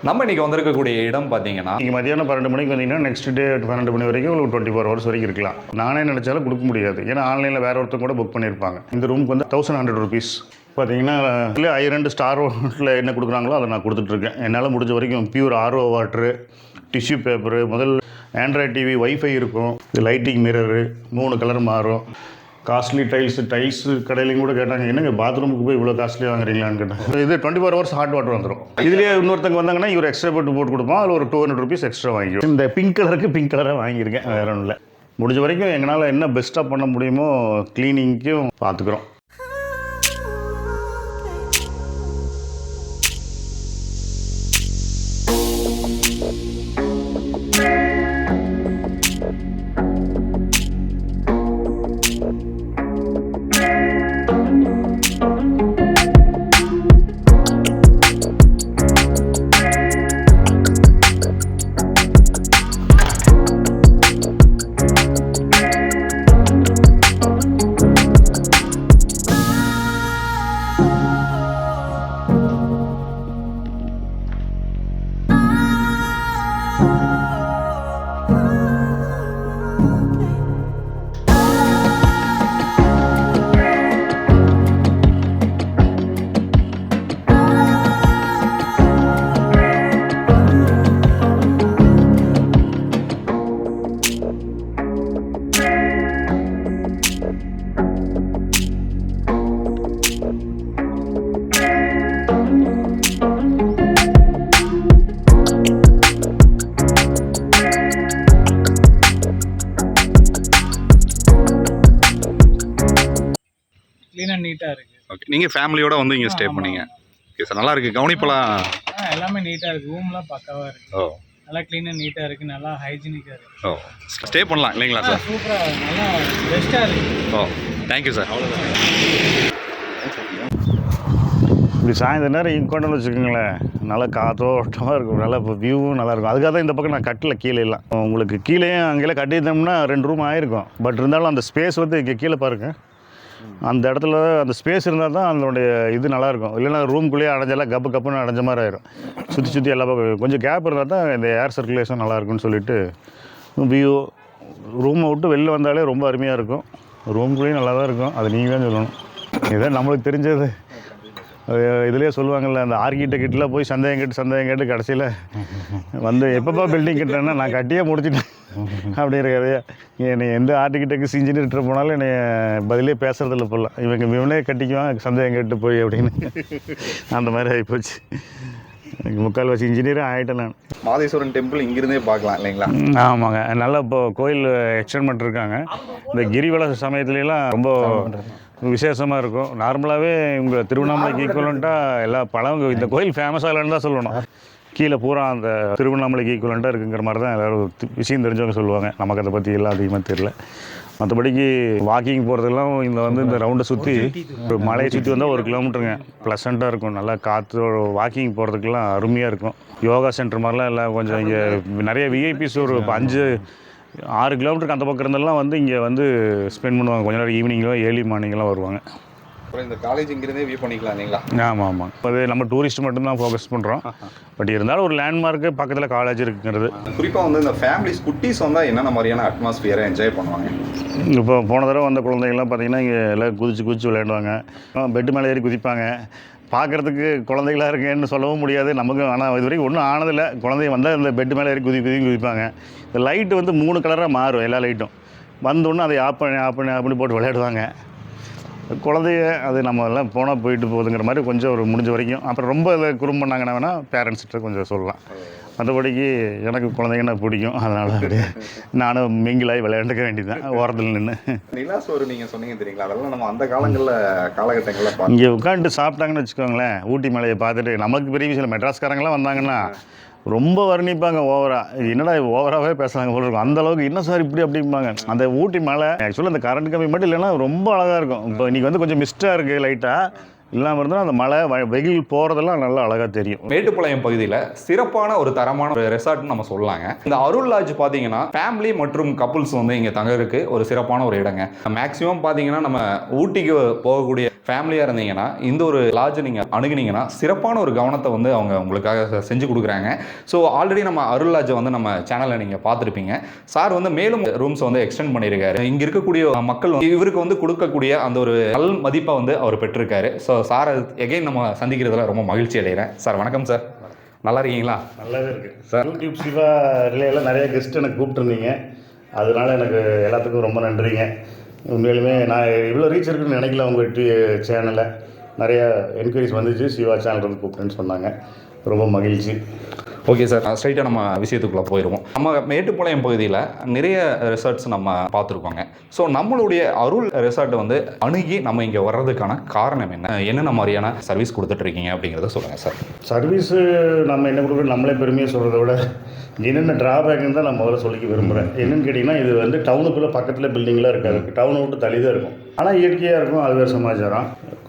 நம்ம இன்றைக்கி வந்திருக்கக்கூடிய இடம் பார்த்தீங்கன்னா, நீங்கள் மதியானம் 12 மணிக்கு வந்தீங்கன்னா நெக்ஸ்ட் டே 12 மணி வரைக்கும் உங்களுக்கு 24 ஹவர்ஸ் வரைக்கும் இருக்கலாம். நானே நினச்சாலும் கொடுக்க முடியாது, ஏன்னா ஆன்லைனில் வேறு ஒருத்தர் கூட புக் பண்ணியிருப்பாங்க. இந்த ரூமுக்கு வந்து 1100 ருபீஸ். பார்த்தீங்கன்னா இல்லை ஐ2 ஸ்டார் ஹோட்டலில் என்ன கொடுக்குறாங்களோ அதை நான் கொடுத்துட்ருக்கேன். என்னால் முடிஞ்ச வரைக்கும் pure RO water, tissue paper, முதல் ஆண்ட்ராய்ட் டிவி, வைஃபை இருக்கும், இது லைட்டிங் மிரரு, 3 கலர் மாறும், காஸ்ட்லி டைல்ஸ் கடையிலையும் கூட கேட்டாங்க, என்னங்க பாத்ரூமுக்கு போய் இவ்வளோ காஸ்ட்லியாக வாங்குறீங்களான்னு கேட்டாங்க. இது 24 ஹவர்ஸ் ஹாட் வாட்டர் வந்துடும். இதுலேயே இன்னொருத்தங்க வந்தாங்கன்னா இவர் எக்ஸ்ட்ரா போட்டு கொடுப்போம், அதில் ஒரு 200 ருபீஸ் எக்ஸ்ட்ரா வாங்கிக்கும். இந்த பிங்க் கலருக்கு பிங்க் கலராக வாங்கியிருக்கேன், வேறு ஒன்றும் இல்லை. முடிஞ்ச வரைக்கும் எங்களால் என்ன பெஸ்ட்டாக பண்ண முடியுமோ க்ளீனிங்க்கும் பார்த்துக்குறோம். க்ளீனாக நீட்டாக இருக்குது. ஓகே, நீங்கள் ஃபேமிலியோட வந்து இங்கே ஸ்டே பண்ணீங்க. ஓகே சார், நல்லா இருக்குது. கவனிப்பெல்லாம் எல்லாமே நீட்டாக இருக்குது. ரூம்லாம் பக்காவாக இருக்குது. ஓ, நல்லா க்ளீனாக நீட்டாக இருக்குது. நல்லா ஹைஜீனிக்காக இருக்குது. ஓ, ஸ்டே பண்ணலாம் இல்லைங்களா சார்? சூப்பராக நல்லா பெஸ்ட்டாக இருக்குது. ஓ, தேங்க்யூ சார். அவ்வளோதான். இப்படி சாயந்தர நேரம் இங்கே கொண்டு வந்து வச்சுக்கோங்களேன், நல்லா காற்றோட்டமாக இருக்கும், நல்லா இப்போ வியூவும் நல்லாயிருக்கும். அதுக்காக தான் இந்த பக்கம் நான் கட்டில் கீழே இல்லை. உங்களுக்கு கீழேயும் அங்கேயும் கட்டியிருந்தோம்னா 2 ரூம் ஆகிருக்கும். பட் இருந்தாலும் அந்த ஸ்பேஸ் வந்து இங்கே கீழே பாருங்கள், அந்த இடத்துல அந்த ஸ்பேஸ் இருந்தால் தான் அதனுடைய இது நல்லாயிருக்கும். இல்லைன்னா ரூம்குள்ளேயே அடைஞ்சாலாம் கப்புன்னு அடைஞ்ச மாதிரி ஆயிரும். சுற்றி எல்லா பக்கம் கொஞ்சம் கேப் இருந்தால் தான் இந்த ஏர் சர்க்குலேஷன் நல்லாயிருக்குன்னு சொல்லிட்டு வியூ ரூமை விட்டு வெளில வந்தாலே ரொம்ப அருமையாக இருக்கும். ரூம்குள்ளேயும் நல்லா தான் இருக்கும். அது நீங்கள் தான் சொல்லணும். இதுதான் நம்மளுக்கு தெரிஞ்சது. இதுலேயே சொல்லுவாங்கள்ல, அந்த ஆர்கிடெக்ட்லாம் போய் சந்தேகம் கேட்டு கடைசியில் வந்து எப்பப்பா பில்டிங் கட்டுறேன்னா நான் கட்டியே முடிச்சிட்டேன் அப்படிங்கிற கதையா. என்னை எந்த ஆர்கிடெக்ட் இன்ஜினியர்கிட்ட போனாலும் என்னை பதிலே பேசுறதில்ல போல. இவனே கட்டிக்குவான் சந்தேகம் கேட்டு போய் அப்படின்னு. அந்த மாதிரி ஆகிப்போச்சு. முக்கால்வாசி இன்ஜினியரும் ஆகிட்டேன் நான். மாதேஸ்வரன் டெம்பிள் இங்கிருந்தே பார்க்கலாம் இல்லைங்களா? ஆமாங்க, நல்லா இப்போ கோயில் எக்ஸ்டெண்ட் பண்ணிருக்காங்க. இந்த கிரிவல சமயத்துலலாம் ரொம்ப விசேஷமாக இருக்கும். நார்மலாகவே உங்கள் திருவண்ணாமலைக்கு ஈக்குவலண்ட்டாக எல்லா பழம் இந்த கோயில் ஃபேமஸாக இல்லைன்னு தான் சொல்லணும். கீழே பூரா அந்த திருவண்ணாமலைக்கு ஈக்குவலண்ட்டாக இருக்குங்கிற மாதிரி தான் எல்லோரும் விஷயம் தெரிஞ்சவங்க சொல்லுவாங்க. நமக்கு அதை பற்றி எல்லாம் அதிகமாக தெரியல. மற்றபடிக்கு வாக்கிங் போகிறதெல்லாம் இந்த வந்து இந்த ரவுண்டை சுற்றி ஒரு மலையை சுற்றி வந்தால் 1 கிலோமீட்டருங்க. ப்ளசண்ட்டாக இருக்கும், நல்லா காற்று. வாக்கிங் போகிறதுக்கெல்லாம் அருமையாக இருக்கும். யோகா சென்டர் மாதிரிலாம் எல்லாம் கொஞ்சம் இங்கே நிறைய விஐபிஸ் ஒரு 5-6 கிலோமீட்டருக்கு அந்த பக்கம் இருந்தெல்லாம் வந்து இங்கே வந்து ஸ்பெண்ட் பண்ணுவாங்க. கொஞ்ச நேரம் ஈவினிங்கோ ஏர்லி மார்னிங்கெலாம் வருவாங்க. அப்புறம் இந்த காலேஜ் இங்கிருந்தே வியூ பண்ணிக்கலாம் இல்லைங்களா? ஆமாம். அது நம்ம டூரிஸ்ட் மட்டும்தான் ஃபோக்கஸ் பண்ணுறோம். பட் இருந்தாலும் ஒரு லேண்ட்மார்க்கு பக்கத்தில் காலேஜ் இருக்குங்கிறது. குறிப்பாக வந்து இந்த ஃபேமிலிஸ் குட்டீஸ் வந்தால் என்னென்ன மாதிரியான அட்மாஸ்பியரை என்ஜாய் பண்ணுவாங்க? இப்போ போன தடவை வந்த குழந்தைங்கள்லாம் பார்த்திங்கன்னா இங்கே எல்லாம் குதிச்சு விளையாடுவாங்க. பெட்டு மேலே ஏறி குதிப்பாங்க. பார்க்குறதுக்கு குழந்தைகளாக இருக்கேன்னு சொல்லவும் முடியாது நமக்கு. ஆனால் இது வரைக்கும் ஒன்றும் ஆனதில்லை. குழந்தைங்க வந்தால் இந்த பெட்டு மேலே ஏறி குதிப்பாங்க. இந்த லைட்டு வந்து 3 கலராக மாறும். எல்லா லைட்டும் வந்தோடனே அதை ஆஃப் பண்ணி போட்டு விளையாடுவாங்க குழந்தைய. அது நம்ம எல்லாம் போனால் போயிட்டு போகுதுங்கிற மாதிரி கொஞ்சம் ஒரு முடிஞ்ச வரைக்கும். அப்புறம் ரொம்ப இதை குறும் பண்ணாங்கன்னா வேணால் பேரண்ட்ஸ்கிட்ட கொஞ்சம் சொல்லலாம். மற்றபடிக்கு எனக்கு குழந்தைங்கன்னா பிடிக்கும். அதனால் அப்படியே நானும் மிங்கிலாகி விளையாண்டுக்க வேண்டியதுதான் ஓரத்தில் நின்று. நிலாசோறு நீங்கள் சொன்னீங்க தெரியுங்களா? அதெல்லாம் நம்ம அந்த காலகட்டங்களில் இங்கே உட்காந்துட்டு சாப்பிட்டாங்கன்னு வச்சுக்கோங்களேன், ஊட்டி மலையை பார்த்துட்டு. நமக்கு பெரிய விஷயம் மெட்ராஸ்காரங்களாம் வந்தாங்கன்னா ரொம்ப வர்ணிப்பாங்க ஓவரா. என்னடா ஓவராகவே பேசுகிறாங்க போல இருக்கும். அந்தளவுக்கு என்ன சார் இப்படி அப்படிம்பாங்க. அந்த ஊட்டி மலை ஆக்சுவலாக அந்த கரண்ட் கம்மி மட்டும் இல்லைன்னா ரொம்ப அழகாக இருக்கும். இப்போ இன்றைக்கி வந்து கொஞ்சம் மிஸ்டாக இருக்குது லைட்டாக. இல்லாமல் இருந்தால் அந்த மழை வெயில் போகிறதெல்லாம் நல்லா அழகாக தெரியும். மேட்டுப்பாளையம் பகுதியில் சிறப்பான ஒரு தரமான ஒரு ரெசார்ட்னு நம்ம சொல்லலாங்க. இந்த அருள் லாட்ஜ் பார்த்தீங்கன்னா ஃபேமிலி மற்றும் கப்புள்ஸ் வந்து இங்கே தங்கறதுக்கு ஒரு சிறப்பான ஒரு இடங்க. மேக்ஸிமம் பார்த்தீங்கன்னா நம்ம ஊட்டிக்கு போகக்கூடிய ஃபேமிலியாக இருந்தீங்கன்னா இந்த ஒரு லாட்ஜை நீங்கள் அணுகுனீங்கன்னா சிறப்பான ஒரு கவனத்தை வந்து அவங்க உங்களுக்காக செஞ்சு கொடுக்குறாங்க. ஸோ ஆல்ரெடி நம்ம அருள் லாட்ஜை வந்து நம்ம சேனலில் நீங்கள் பார்த்துருப்பீங்க. சார் வந்து மேலும் ரூம்ஸை வந்து எக்ஸ்டெண்ட் பண்ணியிருக்காரு. இங்கே இருக்கக்கூடிய மக்கள் இவருக்கு வந்து கொடுக்கக்கூடிய அந்த ஒரு நல் மதிப்பை வந்து அவர் பெற்றிருக்காரு. ஸோ சார் எகைன் நம்ம சந்திக்கிறதுல ரொம்ப மகிழ்ச்சி அடைகிறேன். சார் வணக்கம் சார், நல்லா இருக்கீங்களா? நல்லாவே இருக்குது சார். யூடியூப் சிவா ரிலேயில் நிறைய கெஸ்ட் எனக்கு கூப்பிட்டுருந்தீங்க, அதனால எனக்கு எல்லாத்துக்கும் ரொம்ப நன்றிங்க. உண்மையிலுமே நான் இவ்வளோ ரீச் இருக்குன்னு நினைக்கல. உங்கள் சேனலில் நிறைய என்கொயரிஸ் வந்துச்சு, சிவா சேனல் வந்து கூப்பிட்டேன்னு சொன்னாங்க. ரொம்ப மகிழ்ச்சி. ஓகே சார், ஸ்ட்ரைட்டாக நம்ம விஷயத்துக்குள்ளே போயிடுவோம். நம்ம மேட்டுப்பாளையம் பகுதியில் நிறைய ரிசார்ட்ஸ் நம்ம பார்த்துருக்கோங்க. ஸோ நம்மளுடைய அருள் ரிசார்ட்டை வந்து அணுகி நம்ம இங்கே வர்றதுக்கான காரணம் என்ன, என்னென்ன மாதிரியான சர்வீஸ் கொடுத்துட்ருக்கீங்க அப்படிங்கிறத சொல்லுங்கள் சார். சர்வீஸு நம்ம என்ன கொடுக்குறோம், நம்மளே பெருமையாக சொல்கிறத விட என்னென்ன ட்ராபேக்குன்னு தான் நான் முதல்ல சொல்லிக்க விரும்புகிறேன். என்னென்னு கேட்டிங்கன்னா, இது வந்து டவுனுக்குள்ளே பக்கத்தில் பில்டிங்லாம் இருக்காது, டவுனை விட்டு தள்ளி தான் இருக்கும். ஆனால் இயற்கையாக இருக்கும், அது வேறு சமாச்சாரம்.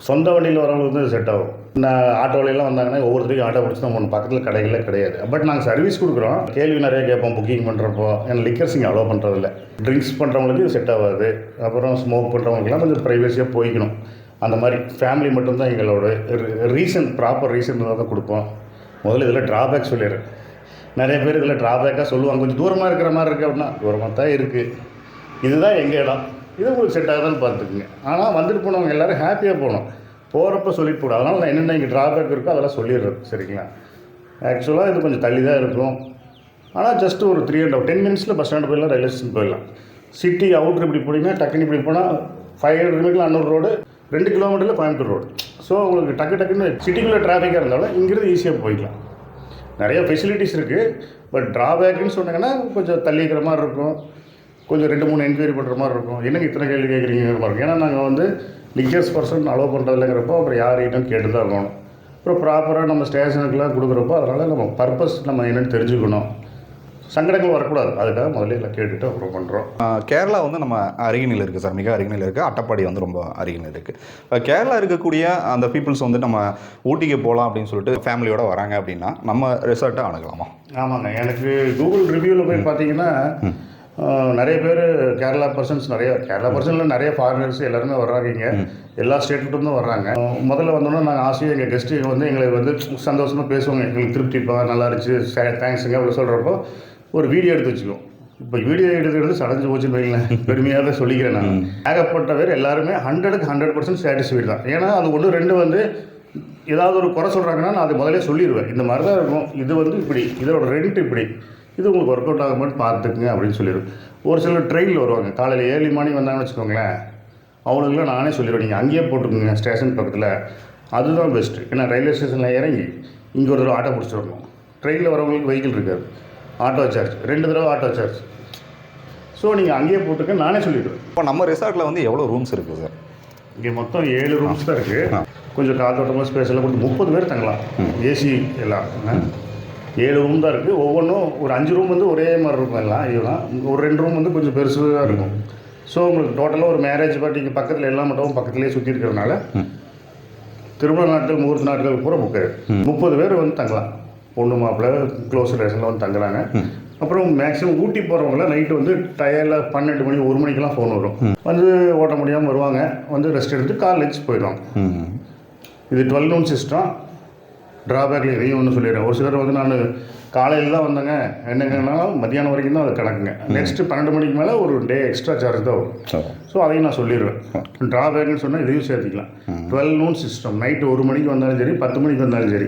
சொந்த வண்டியில் வரவங்களுக்கு தான் இது செட் ஆகும். நான் ஆட்டோவிலாம் வந்தாங்கன்னா ஒவ்வொருத்தரையும் ஆட்டோ பிடிச்சி நம்ம ஒன்று பக்கத்தில் கடைகளே கிடையாது. பட் நாங்கள் சர்வீஸ் கொடுக்குறோம். கேள்வி நிறைய கேட்போம் புக்கிங் பண்ணுறப்போ. ஏன்னா லிக்கர்ஸ் இங்கே அலோவ் பண்ணுறதில்ல. ட்ரிங்க்ஸ் பண்ணுறவங்களுக்கு இது செட் ஆகாது. அப்புறம் ஸ்மோக் பண்ணுறவங்களுக்குலாம் கொஞ்சம் ப்ரைவசியாக போய்க்கணும். அந்த மாதிரி ஃபேமிலி மட்டும்தான் எங்களோட ப்ராப்பர் ரீசன் தான் கொடுப்போம். முதல்ல இதில் ட்ராபேக் சொல்லிடுறேன். நிறைய பேர் இதில் ட்ராபேக்காக சொல்லுவாங்க, கொஞ்சம் தூரமாக இருக்கிற மாதிரி இருக்குது அப்படின்னா. தூரமாக தான் இருக்குது, இதுதான் எங்கள் இடம், இது உங்களுக்கு செட் ஆகுதான்னு பார்த்துக்குங்க. ஆனால் வந்துட்டு போனவங்க எல்லோரும் ஹாப்பியாக போகணும். போகிறப்ப சொல்லிட்டு போடும். அதனால் நான் என்னென்ன இங்கே ட்ராபேக் இருக்கோ அதெல்லாம் சொல்லிடுறது. சரிங்களா? ஆக்சுவலாக இது கொஞ்சம் தள்ளி தான் இருக்கும். ஆனால் ஜஸ்ட் ஒரு 10 மினிட்ஸில் பஸ் ஸ்டாண்டு போயிடலாம், ரயில்வே ஸ்டேஷன் போயிடலாம். சிட்டி அவுட்ரு இப்படி போனீங்கன்னா டக்குன்னு இப்படி போனால் 500 மீட்டரில் அன்னூர் ரோடு, 2 கிலோமீட்டரில் கோயம்புத்தூர் ரோடு. ஸோ உங்களுக்கு டக்குன்னு சிட்டிக்குள்ளே டிராஃபிக்காக இருந்தாலும் இங்கிருந்து ஈஸியாக போய்க்கலாம். நிறைய ஃபெசிலிட்டிஸ் இருக்குது. பட் ட்ராபேக்குன்னு சொன்னாங்கன்னா கொஞ்சம் தள்ளி இருக்கிற மாதிரி இருக்கும், கொஞ்சம் 2-3 என்கொயரி பண்ணுற மாதிரி இருக்கும். என்னங்க இத்தனை கேள்வி கேட்குறீங்கிற மாதிரி இருக்கும். ஏன்னா நாங்கள் வந்து லிக்கர்ஸ் பர்சன் அலோவ் பண்ணுறதில்லைங்கிறப்போ அப்புறம் யார்கிட்டும் கேட்டு தான் இருக்கணும். அப்புறம் ப்ராப்பராக நம்ம ஸ்டேஷனுக்குலாம் கொடுக்குறப்போ அதனால் நம்ம பர்பஸ் நம்ம என்னென்னு தெரிஞ்சுக்கணும். சங்கடங்கள் வரக்கூடாது, அதுக்காக முதல்ல எல்லாம் கேட்டுட்டு அப்புறம் பண்ணுறோம். கேரளா வந்து நம்ம அருகினில் இருக்குது சார், மிக அருகினில் இருக்குது. அட்டப்பாடி வந்து ரொம்ப அருகினில் இருக்குது. கேரளா இருக்கக்கூடிய அந்த பீப்புள்ஸ் வந்து நம்ம ஊட்டிக்கு போகலாம் அப்படின்னு சொல்லிட்டு ஃபேமிலியோடு வராங்க அப்படின்னா நம்ம ரிசார்ட்டை அணுகலாமா? ஆமாங்க, எனக்கு கூகுள் ரிவ்யூவில் போய் பார்த்தீங்கன்னா நிறைய பேர் கேரளா பர்சனில் நிறைய ஃபாரினர்ஸ் எல்லாருமே வர்றாங்க. எல்லா ஸ்டேட்லேருந்தும் வர்றாங்க. முதல்ல வந்தோன்னா நாங்கள் ஆசையாக எங்கள் கெஸ்ட்டு வந்து எங்களை வந்து சந்தோஷமாக பேசுவாங்க. எங்களுக்கு திருப்திப்பா, நல்லா இருந்துச்சு, தேங்க்ஸுங்க அப்படி சொல்கிறப்போ ஒரு வீடியோ எடுத்து வச்சுக்குவோம். இப்போ வீடியோ எடுத்துக்கிறது சடஞ்சு போச்சுன்னு வைங்களேன், பெருமையாக தான் சொல்லிக்கிறேன் நான். ஏகப்பட்ட பேர் எல்லாருமே 100க்கு 100% சாட்டிஸ்ஃபைடு தான். ஏன்னா அது 1-2 வந்து ஏதாவது ஒரு குறை சொல்கிறாங்கன்னா நான் அது முதலே சொல்லிடுவேன். இந்த மாதிரி தான் இருக்கும், இது வந்து இப்படி, இதோட ரெண்ட் இப்படி, இது உங்களுக்கு ஒர்க் அவுட் ஆகும்போது பார்த்துக்குங்க அப்படின்னு சொல்லிடுவேன். ஒரு சிலர் ட்ரெயினில் வருவாங்க, காலையில் 7 மணி வந்தாங்கன்னு வச்சுக்கோங்களேன், அவங்களுக்குலாம் நானே சொல்லிடுவேன், நீங்கள் அங்கேயே போட்டுக்கோங்க ஸ்டேஷன் பக்கத்தில், அதுதான் பெஸ்ட்டு. ஏன்னா ரயில்வே ஸ்டேஷனில் இறங்கி இங்கே ஒரு தடவை ஆட்டோ பிடிச்சி வரணும். ட்ரெயினில் வரவங்களுக்கு வெஹிக்கிள் இருக்காது, ஆட்டோ சார்ஜ் 2 தடவை ஆட்டோ சார்ஜ். ஸோ நீங்கள் அங்கேயே போட்டுக்க நானே சொல்லிவிடுவேன். இப்போ நம்ம ரிசார்ட்டில் வந்து எவ்வளோ ரூம்ஸ் இருக்குது சார்? இங்கே மொத்தம் 7 ரூம்ஸ் தான் இருக்குது. கொஞ்சம் காத்தோட்டமாக ஸ்பேஸ் எல்லாம் கொடுத்து 30 பேர் தங்கலாம், ஏசி எல்லாம். 7 ரூம் தான் இருக்குது. ஒவ்வொன்றும் ஒரு 5 ரூம் வந்து ஒரே மாதிரி இருக்கும் எல்லாம். இதுதான் ஒரு 2 ரூம் வந்து கொஞ்சம் பெருசாக இருக்கும். ஸோ உங்களுக்கு டோட்டலாக ஒரு மேரேஜ் பார்ட்டிக்கு பக்கத்தில் எல்லா மட்டும் பக்கத்துலேயே சுற்றி இருக்கிறதுனால திருமண நாட்கள், முகூர்த்த நாட்கள் பூரா புக்கு 30 பேர் வந்து தங்கலாம். பொண்ணு மாப்பிள்ளை க்ளோஸ் ரிலேஷனில் வந்து தங்குறாங்க. அப்புறம் மேக்ஸிமம் ஊட்டி போகிறவங்களாம் நைட்டு வந்து டயரில் 12 மணி 1 மணிக்கெலாம் ஃபோன் வரும். வந்து ஓட்ட முடியாமல் வருவாங்க, வந்து ரெஸ்ட் எடுத்து கால் லஞ்ச் போயிடுவாங்க. இது 12 noon சிஸ்டம். ட்ராபேக்கில் இதையும் ஒன்று சொல்லிடுறேன். ஒரு சிலர் வந்து நான் காலையில் தான் வந்தேங்க, என்னங்கன்னா மத்தியானம் வரைக்கும் தான் அது கணக்குங்க. நெக்ஸ்ட்டு 12 மணிக்கு மேலே ஒரு டே எக்ஸ்ட்ரா சார்ஜ் தான் வரும். ஸோ அதையும் நான் சொல்லிடுவேன். ட்ராபேக்னு சொன்னால் இதையும் சேர்த்திக்கலாம். 12 noon சிஸ்டம். நைட்டு 1 மணிக்கு வந்தாலும் சரி, 10 மணிக்கு வந்தாலும் சரி,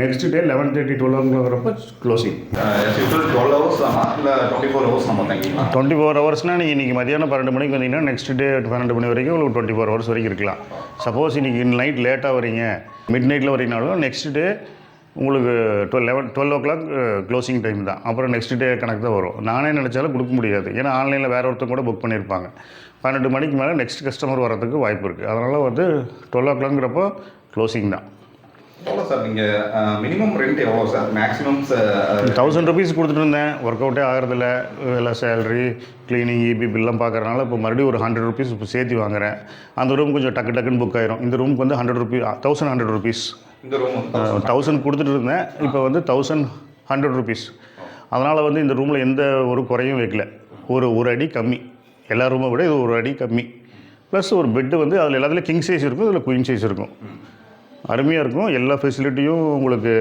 நெக்ஸ்ட் டே 11:30 12 க்ளோசிங். 12 hours தானா இல்லை 24 hours நம்ம தங்கிக்கலாம்? 24 ஹவர்ஸ்னால் நீங்கள் இன்றைக்கி மத்தியானம் 12 மணிக்கு வந்தீங்கன்னா நெக்ஸ்ட் டே 12 மணி வரைக்கும் உங்களுக்கு 24 ஹவர்ஸ் வரைக்கும் இருக்கலாம். சப்போஸ் இன்றைக்கி நைட் லேட்டாக வரீங்க, மிட் நைட்டில் வரீங்கனாலும் நெக்ஸ்ட் டே உங்களுக்கு 12 o'clock க்ளோசிங் டைம் தான். அப்புறம் நெக்ஸ்ட் டே கணக்கு தான் வரும். நானே நினச்சாலும் கொடுக்க முடியாது, ஏன்னா ஆன்லைனில் வேறு ஒருத்தர் கூட புக் பண்ணியிருப்பாங்க. 12 மணிக்கு மேலே நெக்ஸ்ட் கஸ்டமர் வரதுக்கு வாய்ப்பு இருக்குது. அதனால் வந்து 12 o'clockங்கிறப்போ க்ளோசிங் தான். எவ்வளோ சார் நீங்கள் மினிமம் ரெண்ட் எவ்வளோ சார்? மேக்ஸிமம் 1000 rupees கொடுத்துட்டு இருந்தேன், ஒர்க் அவுட்டே ஆகிறதில்ல. எல்லாம் சேலரி, க்ளீனிங், இபி பில்லாம் பார்க்குறதுனால இப்போ மறுபடியும் ஒரு 100 rupees இப்போ சேர்த்து வாங்குறேன். அந்த ரூம் கொஞ்சம் டக்குன்னு புக் ஆயிரும். இந்த ரூமுக்கு வந்து 1100 rupees. இந்த ரூம் 1000 கொடுத்துட்டு இருந்தேன், இப்போ வந்து 1100 rupees. அதனால் வந்து இந்த ரூமில் எந்த ஒரு குறையும் வைக்கல. ஒரு அடி கம்மி, எல்லா ரூமை விட இது ஒரு அடி கம்மி. ப்ளஸ் ஒரு பெட்டு வந்து அதில் எல்லாத்துலேயும் கிங் சைஸ் இருக்கும், அதில் குயின் சைஸ் இருக்கும். அருமையாக இருக்கும். எல்லா ஃபெசிலிட்டியும் உங்களுக்கு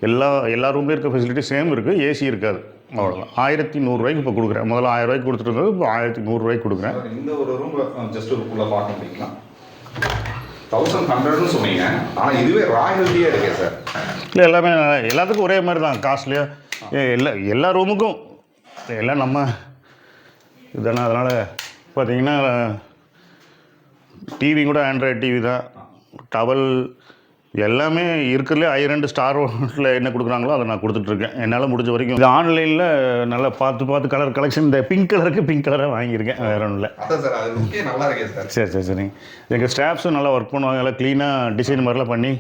எல்லா ரூம்லேயும் இருக்க ஃபெசிலிட்டி சேம் இருக்குது. ஏசி இருக்காது, அவ்வளோதான். 1100 இப்போ கொடுக்குறேன். முதல்ல 1000 ரூபாய்க்கு கொடுத்துட்டு இருந்தது, இப்போ 1100 கொடுக்குறேன். இந்த ஒரு ரூம் ஜஸ்ட் ஒரு ஃபுல்லாக பார்க்க முடியுங்களா? 1100ன்னு சொன்னீங்க, ஆனால் இதுவே ராயல்ட்டியாக இருக்கே சார். இல்லை, எல்லாமே எல்லாத்துக்கும் ஒரே மாதிரி தான் காஸ்ட்லியாக. எல்லா ரூமுக்கும் எல்லாம் நம்ம இதுதானே. அதனால் பார்த்தீங்கன்னா டிவி கூட ஆண்ட்ராய்டு டிவி தான். டவல் எல்லாமே இருக்கிறதுலே ஐ2 ஸ்டார் ஹோட்டலில் என்ன கொடுக்குறாங்களோ அதை நான் கொடுத்துட்ருக்கேன். என்னால் முடிஞ்ச வரைக்கும் இது ஆன்லைனில் நல்லா பார்த்து கலர் கலெக்ஷன், இந்த பிங்க் கலராக வாங்கியிருக்கேன். வேறு ஒன்றும் இல்லை. சார் அது நல்லா இருக்கே சார். சரிங்க. எங்கள் ஸ்டாஃப்ஸும் நல்லா ஒர்க் பண்ணுவாங்க. எல்லாம் க்ளீனாக டிசைன் மாதிரிலாம் பண்ணி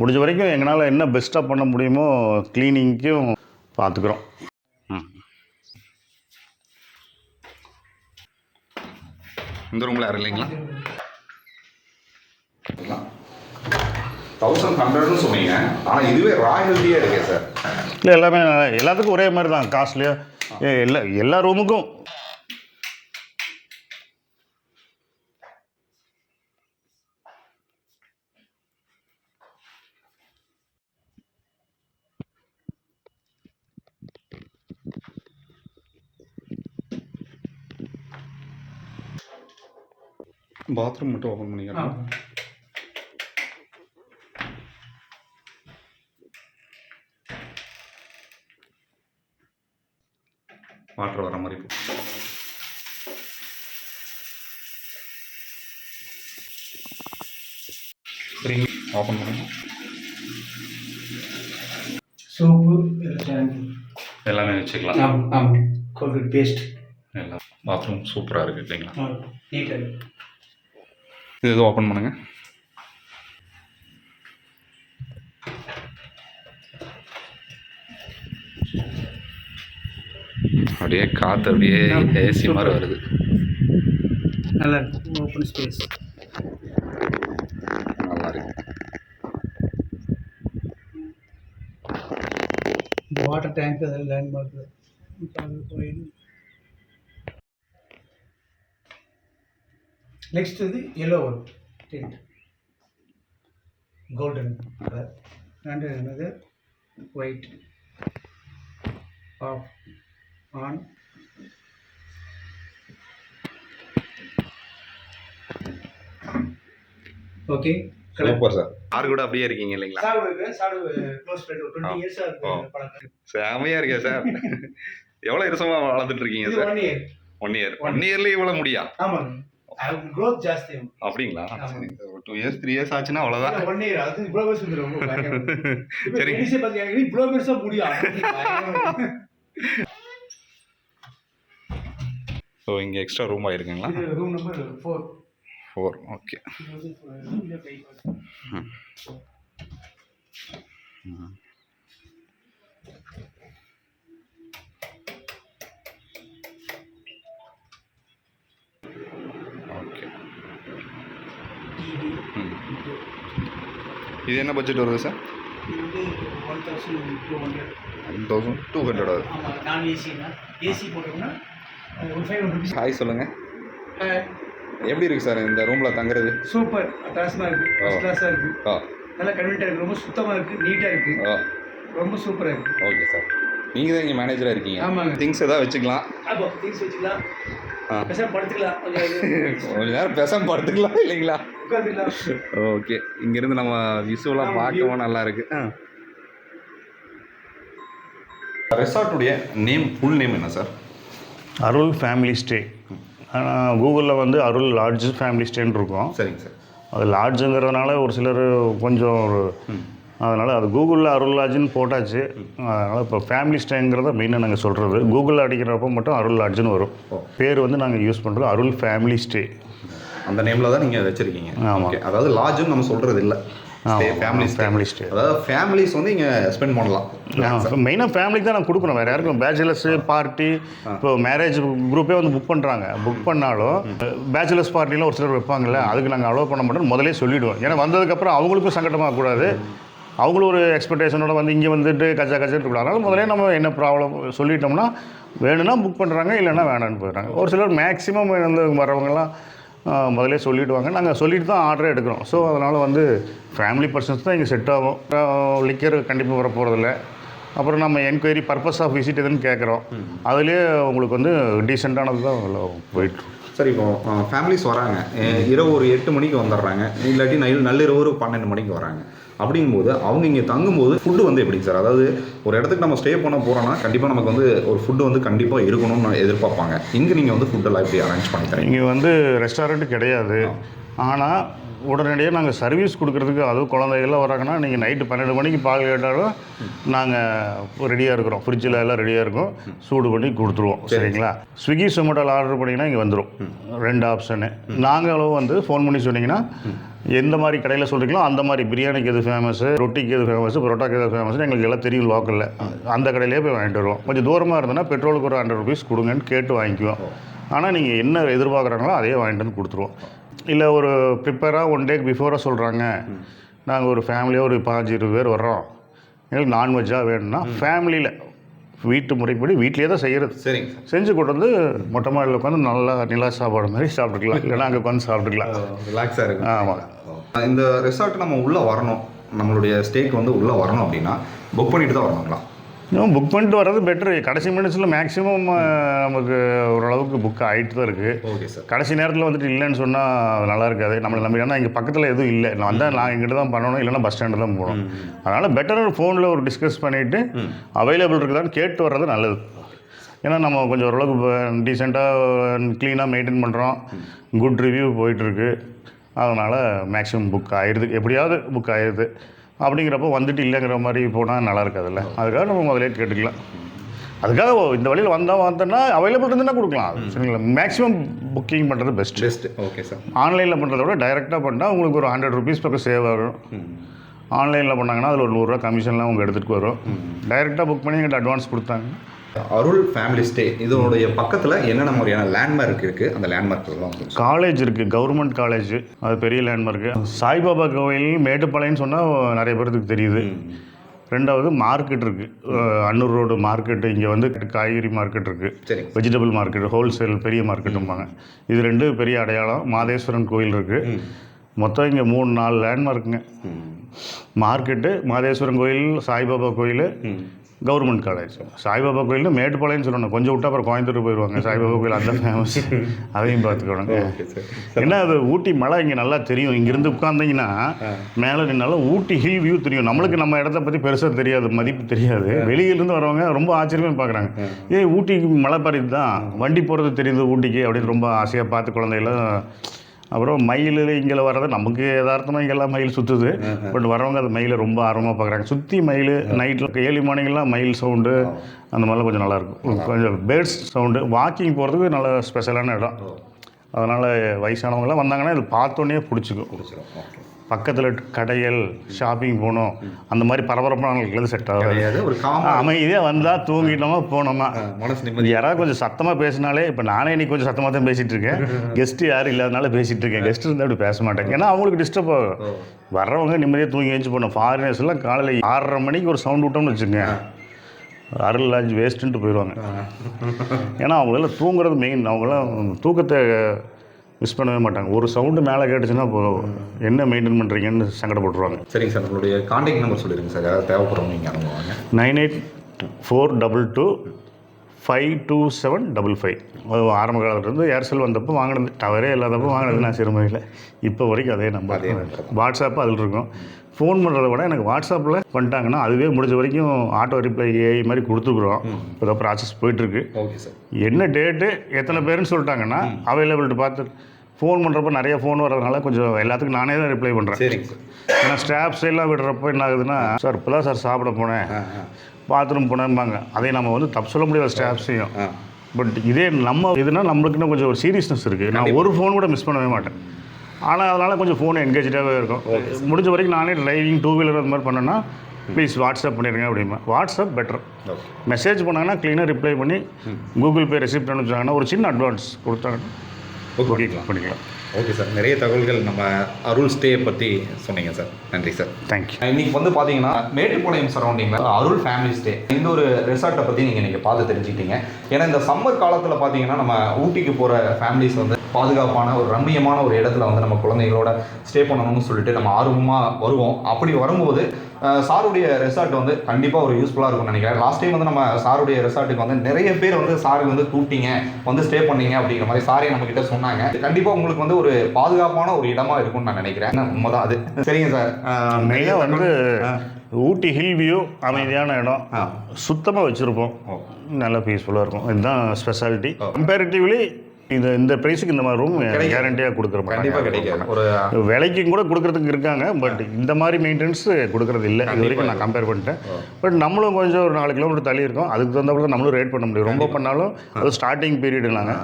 முடிஞ்ச வரைக்கும் எங்களால் என்ன பெஸ்ட்டாக பண்ண முடியுமோ க்ளீனிங்க்கும் பார்த்துக்குறோம். இந்த ரூமில் யாரும் இல்லைங்களா? 1100ன்னு சொன்னீங்க, ஆனால் இதுவே ராயல்ட்டியாக இருக்கே சார். இல்லை, எல்லாமே எல்லாத்துக்கும் ஒரே மாதிரி தான் காஸ்ட்லியாக. எல்லா ரூமுக்கும் பாத்ரூம் மட்டும் ஓப்பன் பண்ணிக்கலாம். வாட்டர் வர மாதிரி சரிங்க, ஓப்பன் பண்ணுங்க. சோப்பு எல்லாமே வச்சுக்கலாம். ஆமாம், கோல்கேட் பேஸ்ட் எல்லாம். பாத்ரூம் சூப்பராக இருக்குது இல்லைங்களா? நீட்டாக. இது ஓப்பன் பண்ணுங்க. அப்படியே காற்று அப்படியே ஏசி மாதிரி வருது. நல்லா இருக்கு, ஓப்பன் ஸ்பேஸ் நல்லா இருக்கு. வாட்டர் டேங்க் அதில் லேண்ட் மார்க். நெக்ஸ்ட் இது எல்லோ வரும் டென்ட், கோல்டன் கலர். அண்ட் என்னது white. Off on. Okay, super sir. யாரு கூட அப்படியே இருக்கீங்க இல்லைங்களா? சாடு க்ளோஸ் ஃப்ரெண்ட், 20 இயர்ஸா இருக்கு பழக்கம். செமையா இருக்கே சார். எவ்வளவு வருஷமா வளர்ந்துட்டு இருக்கீங்க சார்? 1 இயர். 1 இயர்ல இவ்வளவு முடியா? ஆமாங்க, growth ஜாஸ்தி. அப்படிங்களா? 2 இயர்ஸ் 3 இயர்ஸ் ஆச்சுன்னா அவ்வளவுதான். 1 இயர் அது இவ்வளவு பெருசு வந்து ரொம்ப பயங்கரமா. சரி, ஈஸியா பாத்தீங்க, இவ்வளவு பெருசா முடியா? ஸோ இங்கே எக்ஸ்ட்ரா ரூம் ஆயிருக்குங்களா? இது ரூம் நம்பர் 4. ஓகே. ஓகே. இது என்ன பட்ஜெட் வருது சார்? இது 1200. 1200 வருது. ஆமா, நான் ஏசினா ஏசி போட்டோம்னா 500 rupees. ஹாய் சொல்லுங்க. எப்படி இருக்கு சார் இந்த ரூம்ல தங்குறது? சூப்பர், அட்டாச்மா இருக்கு, ஃபர்ஸ்ட் கிளாஸா இருக்கு. நல்லா கன்வீனியன்ட்டா இருக்கு, ரொம்ப சுத்தமா இருக்கு, நீட்டா இருக்கு, ரொம்ப சூப்பரா இருக்கு. Okay sir. நீங்க தான் இங்க மேனேஜரா இருக்கீங்க. ஆமாங்க. திங்ஸ் ஏதாவது வச்சுக்கலாம். அப்போ திங்ஸ் வச்சுக்கலாம், பேசாம படுத்துக்கலாம், கொஞ்ச நேரம் பேசாம படுத்துக்கலாம் இல்லைங்களா? உட்காந்துக்கலாம். ஓகே. இங்கிருந்து நம்ம விசுவலாக பார்க்கவும் நல்லா இருக்கு. ரெசார்ட்டுடைய நேம், ஃபுல் நேம் என்ன சார்? அருள் ஃபேமிலி ஸ்டே. ஆனால் கூகுளில் வந்து அருள் லாட்ஜ் ஃபேமிலி ஸ்டேன்னு இருக்கும். சரிங்க சார். அது லாட்ஜுங்கிறதுனால ஒரு சிலர் கொஞ்சம் அதனால் அது கூகுளில் அருள் லாட்ஜுன்னு போட்டாச்சு. அதனால் இப்போ ஃபேமிலி ஸ்டேங்கிறத மெயினாக நாங்கள் சொல்கிறது. கூகுளில் அடிக்கிறப்போ மட்டும் அருள் லாட்ஜுன்னு வரும். பேர் வந்து நாங்கள் யூஸ் பண்ணுறது அருள் ஃபேமிலி ஸ்டே. அந்த நேமில் தான் நீங்கள் வச்சுருக்கீங்க. ஆமாம். அதாவது லாட்ஜுன்னு நம்ம சொல்கிறது இல்லை, ஃபேமிலி ஸ்டே. அதாவது ஃபேமிலிஸ் வந்து இங்கே ஸ்பெண்ட் பண்ணலாம். மெயினாக ஃபேமிலிக்கு தான் நான் கொடுக்குறோம், வேறு யாருக்கும். பேச்சுலர்ஸு பார்ட்டி, இப்போ மேரேஜ் குரூப்பே வந்து புக் பண்ணுறாங்க. புக் பண்ணாலும் பேச்சுலர்ஸ் பார்ட்டிலாம் ஒரு சிலர் வைப்பாங்கல்ல, அதுக்கு நாங்கள் அலோவ் பண்ண மாட்டோம் முதலே சொல்லிவிடுவோம். ஏன்னா வந்ததுக்கப்புறம் அவங்களுக்கும் சங்கடமாகக்கூடாது, அவங்களும் ஒரு எக்ஸ்பெக்டேஷனோட வந்து இங்கே வந்துட்டு கச்சா இருக்கக்கூடாது. அதனால் முதலே நம்ம என்ன ப்ராப்ளம் சொல்லிட்டோம்னா வேணும்னா புக் பண்ணுறாங்க, இல்லைன்னா வேணான்னு போயிடுறாங்க. ஒரு சிலர் மேக்ஸிமம் வந்து வரவங்கலாம் முதலே சொல்லிவிடுவாங்க. நாங்கள் சொல்லிட்டு தான் ஆர்டரே எடுக்கிறோம். ஸோ அதனால் வந்து ஃபேமிலி பர்சன்ஸ் தான் இங்கே செட் ஆகும். லிக்கர் கண்டிப்பாக வர போகிறதில்ல. அப்புறம் நம்ம என்கொயரி பர்பஸ் ஆஃப் விசிட் எதுன்னு கேட்குறோம். அதுலேயே உங்களுக்கு வந்து டீசெண்டானது தான் போயிட்டு. சரி, இப்போ ஃபேமிலிஸ் வராங்க, இரவு ஒரு 8 மணிக்கு வந்துடுறாங்க, இல்லாட்டி நள்ளிரவு ஒரு 12 மணிக்கு வராங்க. அப்படிங்கும்போது அவங்க இங்கே தங்கும்போது ஃபுட்டு வந்து எப்படி சார்? அதாவது ஒரு இடத்துக்கு நம்ம ஸ்டே பண்ண போகிறோன்னா கண்டிப்பாக நமக்கு வந்து ஒரு ஃபுட்டு வந்து கண்டிப்பாக இருக்கணும்னு எதிர்பார்ப்பாங்க. இங்கே நீங்கள் வந்து ஃபுட்டெல்லாம் எப்படி அரேஞ்ச் பண்ணிக்கிறீங்க? இங்கே வந்து ரெஸ்டாரண்ட்டு கிடையாது. ஆனால் உடனடியாக நாங்கள் சர்வீஸ் கொடுக்குறதுக்கு, அதுவும் குழந்தைகள்லாம் வராங்கன்னா நீங்கள் நைட்டு 12 மணிக்கு பால் கேட்டாலும் நாங்கள் ரெடியாக இருக்கிறோம். ஃப்ரிட்ஜில் எல்லாம் ரெடியாக இருக்கும், சூடு பண்ணி கொடுத்துருவோம். சரிங்களா? ஸ்விக்கி சொமேட்டோவில் ஆர்டர் பண்ணிங்கன்னா இங்கே வந்துடும். 2 ஆப்ஷனு. நாங்களும் வந்து ஃபோன் பண்ணி சொன்னிங்கன்னா எந்த மாதிரி கடையில் சொல்கிறீங்களோ அந்த மாதிரி பிரியாணிக்கு எது ஃபேமஸ்ஸு, ரொட்டிக்கு எது ஃபேமஸ்ஸு, பரோட்டாக்கு எது ஃபேமஸ்னு எங்களுக்கு எல்லாம் தெரியும் லோக்கலில். அந்த கடையிலே போய் வாங்கிட்டு வருவோம். கொஞ்சம் தூரமாக இருந்ததுன்னா பெட்ரோலுக்கு ஒரு 100 ருபீஸ் கொடுங்கன்னு கேட்டு வாங்கிக்குவோம். ஆனால் நீங்கள் என்ன எதிர்பார்க்குறாங்களோ அதே வாங்கிட்டு வந்து கொடுத்துருவோம். இல்லை ஒரு ப்ரிப்பேராக 1 டேக்கு பிஃபோராக சொல்கிறாங்க, நாங்கள் ஒரு ஃபேமிலியாக ஒரு 15-20 பேர் வர்றோம், எங்களுக்கு நான்வெஜ்ஜாக வேணும்னா ஃபேமிலியில் வீட்டு முறைப்படி வீட்லேயே தான் செய்கிறது. சரிங்க. செஞ்சு கொண்டு வந்து மொட்டை மாடியில் உட்காந்து நல்லா நிலா சாப்பாடு மாதிரி சாப்பிட்டுக்கலாம். இல்லைனா அங்கே உட்காந்து சாப்பிட்டுக்கலாம். ரிலாக்ஸாக இருக்கும். ஆமாம். இந்த ரெசார்ட் நம்ம உள்ளே வரணும், நம்மளுடைய ஸ்டேக்கு வந்து உள்ளே வரணும் அப்படின்னா புக் பண்ணிட்டு தான் வரணுங்களா? புக் பண்ணிட்டு வர்றது பெட்ரு. கடைசி மினிட்ஸில் மேக்ஸிமம் நமக்கு ஓரளவுக்கு புக் ஆகிட்டு தான் இருக்குது. Okay sir. கடைசி நேரத்தில் வந்துட்டு இல்லைன்னு சொன்னால் அது நல்லா இருக்காது. நம்மளை நம்பி, ஏன்னா இங்கே பக்கத்தில் எதுவும் இல்லை, நான் வந்தால் நான் இங்கிட்ட தான் பண்ணணும், இல்லைன்னா பஸ் ஸ்டாண்டு தான் போகணும். அதனால் பெட்டராக ஃபோனில் ஒரு டிஸ்கஸ் பண்ணிவிட்டு அவைலபிள் இருக்குதான்னு கேட்டு வர்றது நல்லது. ஏன்னா நம்ம கொஞ்சம் ஓரளவுக்கு டீசெண்டாக க்ளீனாக மெயின்டைன் பண்ணுறோம், குட் ரிவ்யூ போயிட்டுருக்கு. அதனால் மேக்ஸிமம் புக் ஆயிடுது, எப்படியாவது புக் ஆயிடுது. அப்படிங்கிறப்போ வந்துட்டு இல்லைங்கிற மாதிரி போனால் நல்லா இருக்காதுல்ல. அதுக்காக நம்ம முதலே கேட்டுக்கலாம். அதுக்காக இந்த வழியில் வந்தோன்னா அவைலபிள் இருந்துன்னா கொடுக்கலாம். சரிங்களா? மேக்ஸிமம் புக்கிங் பண்ணுறது பெஸ்ட்டு. Okay sir. ஆன்லைனில் பண்ணுறத விட டைரெக்டாக பண்ணால் உங்களுக்கு ஒரு 100 ருபீஸ் பக்கம் சேவ் ஆகும். ஆன்லைனில் பண்ணாங்கன்னா அதில் ஒரு 100 ரூபா கமிஷன்லாம் அவங்க எடுத்துகிட்டு வரும். டைரெக்டாக புக் பண்ணி எங்கிட்ட அட்வான்ஸ் கொடுத்தாங்க. அருள் ஃபேமிலி ஸ்டே இதனுடைய பக்கத்தில் என்னென்ன மாதிரியான லேண்ட்மார்க் இருக்குது? அந்த லேண்ட்மார்க்லாம் காலேஜ் இருக்குது, கவர்மெண்ட் காலேஜ், அது பெரிய லேண்ட்மார்க்கு. சாய்பாபா கோவில் மேட்டுப்பாளையம்னு சொன்னால் நிறைய பேருக்கு தெரியுது. 2வது மார்க்கெட் இருக்குது, அன்னூர் ரோடு மார்க்கெட்டு. இங்கே வந்து காய்கறி மார்க்கெட் இருக்குது, வெஜிடபிள் மார்க்கெட், ஹோல்சேல் பெரிய மார்க்கெட்டும்பாங்க. இது 2 பெரிய அடையாளம். மாதேஸ்வரன் கோயில் இருக்குது. மொத்தம் இங்கே 3-4 லேண்ட்மார்க்குங்க. மார்க்கெட்டு, மாதேஸ்வரன் கோயில், சாய்பாபா கோயில், கவர்மெண்ட் காலேஜ். சாய்பாபா கோயில்னு மேட்டுப்பாளையம்னு சொல்லணும், கொஞ்சம் விட்டு அப்புறம் கோயம்புத்தூர் போயிடுவாங்க. சாய்பாபா கோயில் அந்த ஃபேமஸ், அதையும் பார்த்துக்கணும். ஏன்னா அது ஊட்டி மலை இங்கே நல்லா தெரியும். இங்கேருந்து உட்காந்திங்கன்னா மேலே நின்னாலும் ஊட்டி ஹில் வியூ தெரியும். நம்மளுக்கு நம்ம இடத்த பற்றி பெருசாக தெரியாது, மதிப்பு தெரியாது. வெளியிலேருந்து வரவங்க ரொம்ப ஆச்சரியமாக பார்க்குறாங்க, ஊட்டிக்கு மலை பாரிது தான், வண்டி போகிறது தெரியுது ஊட்டிக்கு அப்படின்னு ரொம்ப ஆசையாக பார்த்து குழந்தைகளும். அப்புறம் மயில் இங்கே வர்றது நமக்கு யதார்த்தமாக இங்கெல்லாம் மயில் சுற்றுது. பட் வரவங்க அது மயிலை ரொம்ப ஆர்வமாக பார்க்குறாங்க. சுற்றி மயில், நைட்டில் ஏர்லி மார்னிங்லாம் மயில் சவுண்டு அந்த மாதிரிலாம் கொஞ்சம் நல்லாயிருக்கும். கொஞ்சம் பேர்ட்ஸ் சவுண்டு, வாக்கிங் போகிறதுக்கு நல்ல ஸ்பெஷலான இடம். அதனால் வயசானவங்களாம் வந்தாங்கன்னா இது பார்த்தோன்னே பிடிச்சிக்கும். பக்கத்தில் கடைகள், ஷாப்பிங் போகணும், அந்த மாதிரி பரபரப்பான செட் ஆகாது. ஒரு அமைதியாக வந்தால் தூங்கிட்டோமா போனோமா, யாராவது கொஞ்சம் சத்தமாக பேசினாலே. இப்போ நானே இன்னைக்கு கொஞ்சம் சத்தமாக தான் பேசிகிட்டு இருக்கேன். கெஸ்ட்டு யாரும் இல்லாதனால பேசிகிட்டு இருக்கேன். கெஸ்ட்டு இருந்தால் அப்படி பேச மாட்டேன், ஏன்னா அவங்களுக்கு டிஸ்டர்ப் ஆகும். வர்றவங்க நிம்மதியாக தூங்கி எழுந்து போகணும். ஃபாரினர்ஸ்லாம் காலையில் 6:30 மணிக்கு ஒரு சவுண்ட் விட்டோம்னு வச்சுக்கோங்க, அருள் லாட்ஜ் வேஸ்ட்டுன்ட்டு போயிடுவாங்க. ஏன்னா அவங்களாம் தூங்குறது மெயின். அவங்களாம் தூக்கத்தை மிஸ் பண்ணவே மாட்டாங்க. ஒரு சவுண்டு மேலே கேட்டுச்சுன்னா என்ன மெயின்டைன் பண்ணுறீங்கன்னு சங்கடப்பட்டுருவாங்க. சரிங்க சார், உங்களுடைய கான்டாக்ட் நம்பர் சொல்லிடுங்க சார், யாராவது தேவைப்படுறவங்க நீங்கள் அனுப்புவாங்க. 9842252755. ஆரம்ப காலத்துலேருந்து ஏர்செல் வந்தப்போ வாங்கினது, டவரே இல்லாதப்போ வாங்கினது நான் சிறுமையில். இப்போ வரைக்கும் அதே நம்பர். வாட்ஸ்அப்பு அதில் இருக்கும். ஃபோன் பண்ணுறத விட எனக்கு வாட்ஸ்அப்பில் பண்ணிட்டாங்கன்னா அதுவே முடிஞ்ச வரைக்கும் ஆட்டோ ரிப்ளை ஏஐ மாதிரி கொடுத்துக்குறோம். இப்போ ப்ராசஸ் போயிட்டுருக்கு. Okay sir. என்ன டேட்டு எத்தனை பேருன்னு சொல்லிட்டாங்கன்னா அவைலபிலிட்டி பார்த்து ஃபோன் பண்ணுறப்போ நிறைய ஃபோன் வர்றதுனால கொஞ்சம் எல்லாத்துக்கும் நானே தான் ரிப்ளை பண்ணுறேன். சரிங்க சார். ஏன்னா ஸ்டாஃப்ஸ் எல்லாம் விடுறப்போ என்ன ஆகுதுன்னா, சார் இப்போ தான் சார் சாப்பிட போனேன், பாத்ரூம் போனேன்பாங்க. அதை நம்ம வந்து தப்பு சொல்ல முடியாது ஸ்டாஃப்ஸையும். பட் இதே நம்ம இதுனா நம்மளுக்குன்னு கொஞ்சம் ஒரு சீரியஸ்னஸ் இருக்குது. நான் ஒரு ஃபோன் கூட மிஸ் பண்ணவே மாட்டேன். ஆனால் அதனால் கொஞ்சம் ஃபோன் என்கேஜாகவே இருக்கும். முடிஞ்ச வரைக்கும் நானே டிரைவிங், 2 வீலர் அது மாதிரி பண்ணேன்னா ப்ளீஸ் வாட்ஸ்அப் பண்ணிடுங்க அப்படிமா. WhatsApp better. மெசேஜ் பண்ணாங்கன்னா க்ளீனாக ரிப்ளை பண்ணி கூகுள் பே ரெசிப்ட் அனுப்பிச்சாங்கன்னா ஒரு சின்ன அட்வான்ஸ் கொடுத்தாங்கன்னா பண்ணிக்கலாம். ஓகே சார், நிறைய தகவல்கள் நம்ம அருள் ஸ்டே பற்றி சொன்னீங்க சார். நன்றி சார். தேங்க்யூ. இன்னைக்கு வந்து பார்த்தீங்கன்னா மேட்டுப்பாளையம் சரௌண்டிங்கில் அருள் ஃபேமிலி ஸ்டே இந்த ஒரு ரெசார்ட்டை பற்றி நீங்கள் பார்த்து தெரிஞ்சுக்கிட்டீங்க. ஏன்னா இந்த சம்மர் காலத்தில் பார்த்தீங்கன்னா நம்ம ஊட்டிக்கு போகிற ஃபேமிலிஸ் வந்து பாதுகாப்பான ஒரு ரம்மியமான ஒரு இடத்துல வந்து நம்ம குழந்தைகளோட ஸ்டே பண்ணணும்னு சொல்லிட்டு நம்ம ஆர்வமாக வருவோம். அப்படி வரும்போது சாருடைய ரெசார்ட் வந்து கண்டிப்பாக ஒரு யூஸ்ஃபுல்லாக இருக்கும்னு நினைக்கிறேன். லாஸ்ட் டைம் வந்து நம்ம சாருடைய ரெசார்ட்டுக்கு வந்து நிறைய பேர் வந்து சாருக்கு வந்து கூப்பிட்டீங்க, வந்து ஸ்டே பண்ணீங்க அப்படிங்கிற மாதிரி சாரே நம்ம கிட்ட சொன்னாங்க. கண்டிப்பாக உங்களுக்கு வந்து ஒரு பாதுகாப்பான ஒரு இடமா இருக்கும்னு நான் நினைக்கிறேன். உண்மைதான் அது. சரிங்க சார். மெயினாக வந்து ஊட்டி ஹில் வியூ அமைதியான இடம், சுத்தமாக வச்சுருப்போம், நல்லா பீஸ்ஃபுல்லாக இருக்கும். இதுதான் ஸ்பெஷாலிட்டி. கம்பேரிட்டிவ்லி இந்த ப்ரைஸுக்கு இந்த மாதிரி ரூம் கேரண்டியாக கொடுக்குறோம். கண்டிப்பாக கிடைக்காது. ஒரு விலைக்கும் கூட கொடுக்குறதுக்கு இருக்காங்க, பட் இந்த மாதிரி மெயின்டெனன்ஸ் கொடுக்குறது இல்லை இது வரைக்கும். நான் கம்பேர் பண்ணிட்டேன். பட் நம்மளும் கொஞ்சம் ஒரு 4 கிலோமீட்டர் தள்ளி இருக்கோம், அதுக்கு தகுந்தாப்புல நம்மளும் ரேட் பண்ண முடியும். ரொம்ப பண்ணாலும் அது ஸ்டார்டிங் பீரியடு நாங்கள்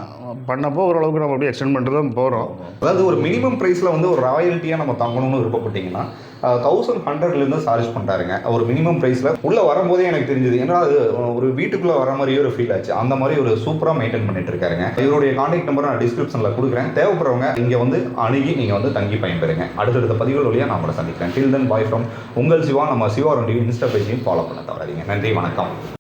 பண்ணப்போ ஓரளவுக்கு நம்ம அப்படியே எக்ஸ்டெண்ட் பண்ணிட்டு தான் போகிறோம். அதாவது ஒரு மினிமம் ப்ரைஸில் வந்து ஒரு ராயல்ட்டியாக நம்ம தங்கணும்னு விருப்பப்பட்டீங்கன்னா 1100 சார்ஜ் பண்ணுறாருங்க. ஒரு மினிமம் ப்ரைஸில் உள்ளே வரும்போதே எனக்கு தெரிஞ்சது, ஏன்னா அது ஒரு வீட்டுக்குள்ளே வர மாதிரியே ஒரு ஃபீல் ஆச்சு. அந்த மாதிரி ஒரு சூப்பராக மெயின்டைன் பண்ணிட்டு இருக்காருங்க. இவருடைய கான்டாக்ட் நம்பர் நான் டிஸ்கிரிப்ஷனில் கொடுக்குறேன். தேவைப்படுறவங்க இங்கே வந்து அணுகி நீங்கள் வந்து தங்கி பயன்பெறுங்க. அடுத்தடுத்த பதிவுகள் வழியாக நான் உங்களை சந்திக்கிறேன். டில் தென் பாய் ஃப்ரம் உங்கள் சிவா. நம்ம சிவா ரெண்டு இன்ஸ்டா பேஜையும் ஃபாலோ பண்ண தவறாதீங்க. நன்றி, வணக்கம்.